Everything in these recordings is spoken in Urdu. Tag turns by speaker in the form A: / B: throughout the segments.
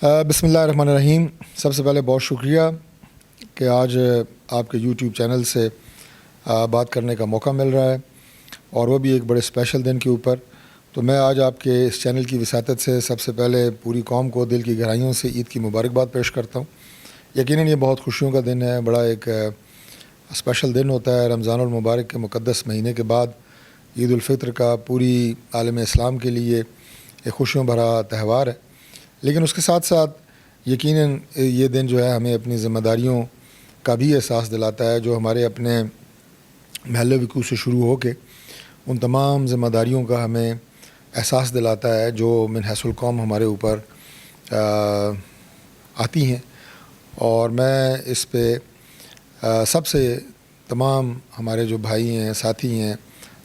A: بسم اللہ الرحمن الرحیم. سب سے پہلے بہت شکریہ کہ آج آپ کے یوٹیوب چینل سے بات کرنے کا موقع مل رہا ہے، اور وہ بھی ایک بڑے اسپیشل دن کے اوپر. تو میں آج آپ کے اس چینل کی وساطت سے سب سے پہلے پوری قوم کو دل کی گہرائیوں سے عید کی مبارکباد پیش کرتا ہوں. یقیناً یہ بہت خوشیوں کا دن ہے، بڑا ایک اسپیشل دن ہوتا ہے. رمضان المبارک کے مقدس مہینے کے بعد عید الفطر کا پوری عالم اسلام کے لیے ایک خوشیوں بھرا تہوار ہے. لیکن اس کے ساتھ ساتھ یقیناً یہ دن جو ہے ہمیں اپنی ذمہ داریوں کا بھی احساس دلاتا ہے، جو ہمارے اپنے محل وقوع سے شروع ہو کے ان تمام ذمہ داریوں کا ہمیں احساس دلاتا ہے جو من حیث القوم ہمارے اوپر آتی ہیں. اور میں اس پہ سب سے تمام ہمارے جو بھائی ہیں، ساتھی ہیں،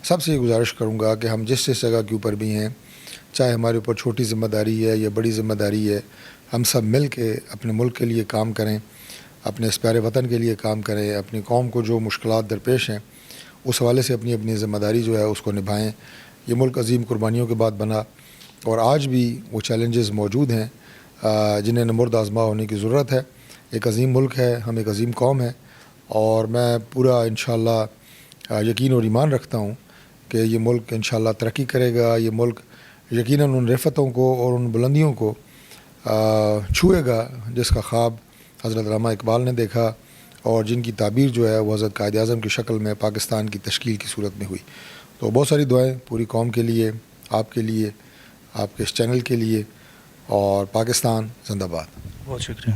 A: سب سے یہ گزارش کروں گا کہ ہم جس جگہ کے اوپر بھی ہیں، چاہے ہمارے اوپر چھوٹی ذمہ داری ہے یا بڑی ذمہ داری ہے، ہم سب مل کے اپنے ملک کے لیے کام کریں، اپنے اس پیارے وطن کے لیے کام کریں، اپنی قوم کو جو مشکلات درپیش ہیں اس حوالے سے اپنی اپنی ذمہ داری جو ہے اس کو نبھائیں. یہ ملک عظیم قربانیوں کے بعد بنا، اور آج بھی وہ چیلنجز موجود ہیں جنہیں نمرد آزما ہونے کی ضرورت ہے. ایک عظیم ملک ہے، ہم ایک عظیم قوم ہے، اور میں پورا انشاءاللہ یقین اور ایمان رکھتا ہوں کہ یہ ملک انشاءاللہ ترقی کرے گا. یہ ملک یقیناً ان رفتوں کو اور ان بلندیوں کو چھوئے گا جس کا خواب حضرت علامہ اقبال نے دیکھا، اور جن کی تعبیر جو ہے وہ حضرت قائد اعظم کی شکل میں پاکستان کی تشکیل کی صورت میں ہوئی. تو بہت ساری دعائیں پوری قوم کے لیے، آپ کے لیے، آپ کے اس چینل کے لیے، اور پاکستان زندہ باد.
B: بہت شکریہ.